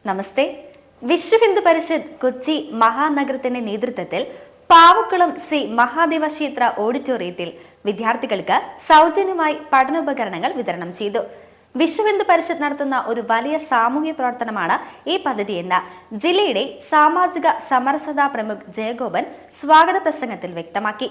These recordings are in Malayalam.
നമസ്തേ. വിശ്വ ഹിന്ദു പരിഷത്ത് കൊച്ചി മഹാനഗരത്തിന്റെ നേതൃത്വത്തിൽ പാവക്കുളം ശ്രീ മഹാദേവ ക്ഷേത്ര ഓഡിറ്റോറിയത്തിൽ വിദ്യാർത്ഥികൾക്ക് സൗജന്യമായി പഠനോപകരണങ്ങൾ വിതരണം ചെയ്തു. വിശ്വ ഹിന്ദു പരിഷത്ത് നടത്തുന്ന ഒരു വലിയ സാമൂഹ്യ പ്രവർത്തനമാണ് ഈ പദ്ധതിയെന്ന് ജില്ലയുടെ സാമാജിക സമരസതാ പ്രമുഖ് ജയഗോപൻ സ്വാഗത പ്രസംഗത്തിൽ വ്യക്തമാക്കി.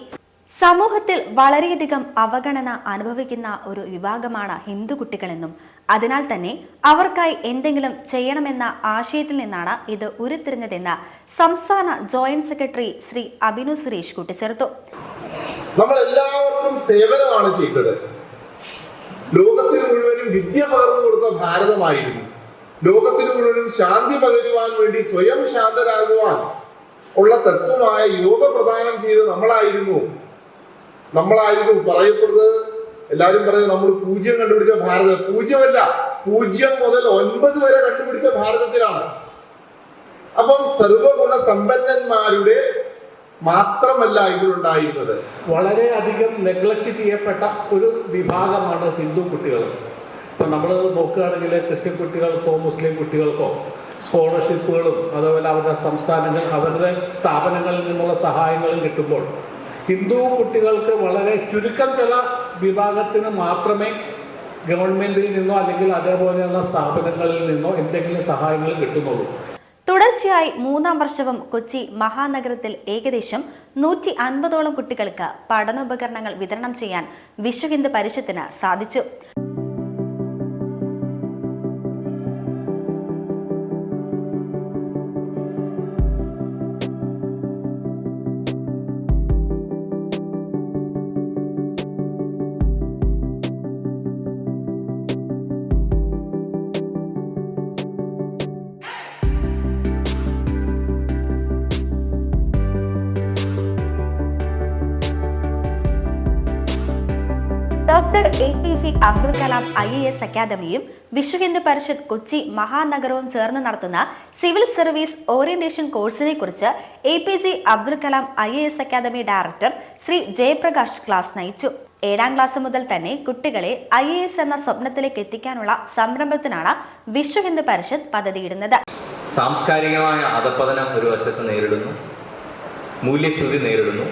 സമൂഹത്തിൽ വളരെയധികം അവഗണന അനുഭവിക്കുന്ന ഒരു വിഭാഗമാണ് ഹിന്ദു കുട്ടികളെന്നും അതിനാൽ തന്നെ അവർക്കായി എന്തെങ്കിലും ചെയ്യണമെന്ന ആശയത്തിൽ നിന്നാണ് ഇത് ഉരുത്തിരിഞ്ഞതെന്ന് സംസ്ഥാന ജോയിന്റ് സെക്രട്ടറി ശ്രീ അഭിനു സുരേഷ് കൂട്ടിച്ചേർത്തു. നമ്മൾ എല്ലാവർക്കും സേവനമാണ് ചെയ്തത്. ലോകത്തിന് മുഴുവനും വിദ്യ പകർന്നു കൊടുത്ത ഭാരതമായിരുന്നു. ലോകത്തിന് മുഴുവനും ശാന്തി പകരുവാൻ വേണ്ടി സ്വയം ശാന്തരാകുവാൻ ഉള്ള തത്വമായ യോഗ പ്രദാനം ചെയ്ത് നമ്മളായിരുന്നു പറയപ്പെടുന്നത്. എല്ലാവരും പറയുന്നത് നമ്മൾ പൂജ്യം കണ്ടുപിടിച്ച ഭാരതം. പൂജ്യമല്ല, 0 മുതൽ 9 വരെ കണ്ടുപിടിച്ച ഭാരതത്തിലാണ്. അപ്പം സർവഗുണ സമ്പന്നന്മാരുടെ മാത്രമല്ല ഇതിലുണ്ടായിരുന്നത്. വളരെയധികം നെഗ്ലക്ട് ചെയ്യപ്പെട്ട ഒരു വിഭാഗമാണ് ഹിന്ദു കുട്ടികൾ. ഇപ്പം നമ്മൾ നോക്കുകയാണെങ്കിൽ ക്രിസ്ത്യൻ കുട്ടികൾക്കോ മുസ്ലിം കുട്ടികൾക്കോ സ്കോളർഷിപ്പുകളും അതുപോലെ അവരുടെ സംസ്ഥാനങ്ങൾ അവരുടെ സ്ഥാപനങ്ങളിൽ നിന്നുള്ള സഹായങ്ങളും കിട്ടുമ്പോൾ ഹിന്ദു കുട്ടികൾക്ക് വളരെ ചുരുക്കം ചില വിഭാഗത്തിന് മാത്രമേ ഗവൺമെന്റിൽ നിന്നോ അല്ലെങ്കിൽ അതേപോലെയുള്ള സ്ഥാപനങ്ങളിൽ നിന്നോ എന്തെങ്കിലും സഹായങ്ങൾ കിട്ടുന്നുള്ളൂ. തുടർച്ചയായി 3ാം വർഷവും കൊച്ചി മഹാനഗരത്തിൽ ഏകദേശം 150ഓളം കുട്ടികൾക്ക് പഠനോപകരണങ്ങൾ വിതരണം ചെയ്യാൻ വിശ്വ ഹിന്ദു പരിഷത്തിന് സാധിച്ചു. Doctor APJ Abdul Kalam IAS അക്കാദമിയും വിശ്വ ഹിന്ദു പരിഷത്ത് കൊച്ചി മഹാനഗരവും ചേർന്ന് നടത്തുന്ന സിവിൽ സർവീസ് ഓറിയന്റേഷൻ കോഴ്സിനെ കുറിച്ച് APJ Abdul Kalam IAS academy director Shri Jayaprakash class നയിച്ചു. 7ാം ക്ലാസ് മുതൽ തന്നെ കുട്ടികളെ IAS എന്ന സ്വപ്നത്തിലേക്ക് എത്തിക്കാനുള്ള സംരംഭത്തിനാണ് വിശ്വ ഹിന്ദു പരിഷത്ത് പദ്ധതിയിടുന്നത്. സാംസ്കാരികമായ അധപ്പതനം ഒരു വശത്ത് നേരിടുന്നു, മൂല്യച്യുതി നേരിടുന്നു.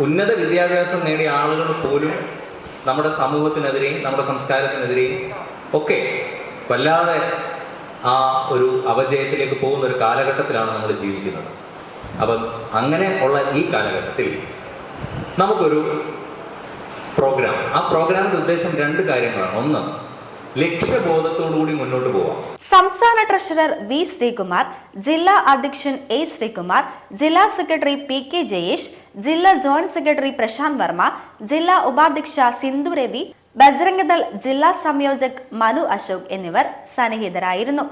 ഉന്നത വിദ്യാഭ്യാസം നേടിയ ആളുകൾ പോലും നമ്മുടെ സമൂഹത്തിനെതിരെയും നമ്മുടെ സംസ്കാരത്തിനെതിരെയും ഒക്കെ വല്ലാതെ ആ ഒരു അപജയത്തിലേക്ക് പോകുന്ന ഒരു കാലഘട്ടത്തിലാണ് നമ്മൾ ജീവിക്കുന്നത്. അപ്പം അങ്ങനെ ഉള്ള ഈ കാലഘട്ടത്തിൽ നമുക്കൊരു പ്രോഗ്രാം, ആ പ്രോഗ്രാമിന്റെ ഉദ്ദേശം 2 കാര്യങ്ങളാണ്. ഒന്ന്, ലക്ഷ്യബോധത്തോടുകൂടി മുന്നോട്ട് പോവാം. സംസ്ഥാന ട്രഷറർ V ശ്രീകുമാർ, ജില്ലാ അധ്യക്ഷൻ A ശ്രീകുമാർ, ജില്ലാ സെക്രട്ടറി PK ജയേഷ്, ജില്ലാ ജോയിന്റ് സെക്രട്ടറി പ്രശാന്ത് വർമ്മ, ജില്ലാ ഉപാധ്യക്ഷ സിന്ധു രവി, ബജ്രംഗദൾ ജില്ലാ സംയോജക് മനു അശോക് എന്നിവർ സന്നിഹിതരായിരുന്നു.